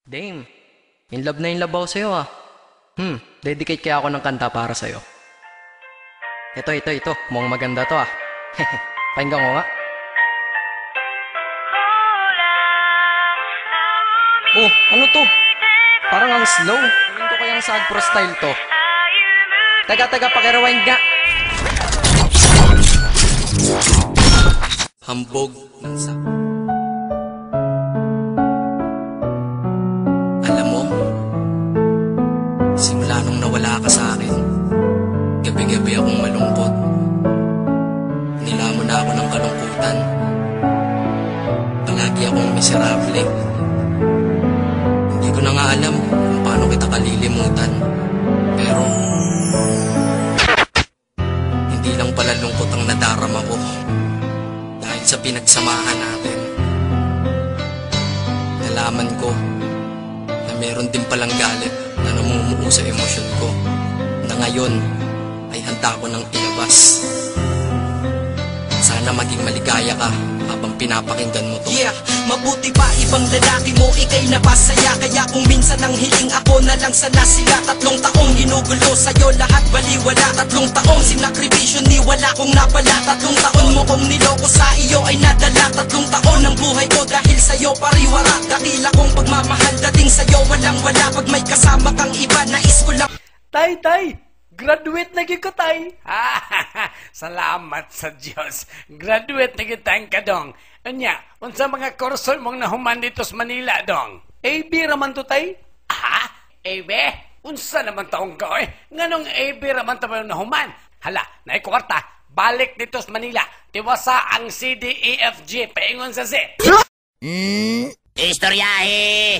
Dame, in love ako sa'yo ah. Dedicate kaya ako ng kanta para sa'yo. Ito. Mukhang maganda to ah. Pakinggan ko nga. Oh, ano to? Parang ang slow. Gawin ko kayang sad pro style to. Taga, pakirewind nga. Hambog ng sapo. Alam mo, simula nung nawala ka sa akin, gabi-gabi akong malungkot. Nilamon na ako ng kalungkutan. Palagi akong miserable. Hindi ko na nga alam kung paano kita kalilimutan. Pero hindi lang pala lungkot ang nadarama ko. Dahil sa pinagsamahan natin, nalaman ko na meron din palang galit na namumuo sa emosyon ko, na ngayon ay handa ko nang ilabas. Sana maging maligaya ka habang pinapakinggan mo to. Yeah, mabuti pa ibang lalaki mo, ikay napasaya. Kaya kung minsan ang hiling, ako na lang sana sila. 3 taong ginugulo sa'yo, lahat baliwala. 3 taong sinakripisyo, ni wala kong napala. 3 taon mo kong niloko, sa iyo ay nadala. 3 taon ng buhay ko dahil sa'yo pariwara. Dakila kong pagmamahal, dating sa'yo walang wala. Pag may kasama kang iba, nais ko lang. Tay! Graduate na gyud ko, tay. Salamat sa Diyos. Graduate na kita ka dong. Anya, unsa mga kurso mong nahuman dito sa Manila dong? AB raman to, tay. AB? Unsa naman taong ka Nganong AB raman tayo nahuman? Hala, naikwarta. Balik dito sa Manila. Tiwasa ang CDEFG. Paingon sa Z. Istoryahe!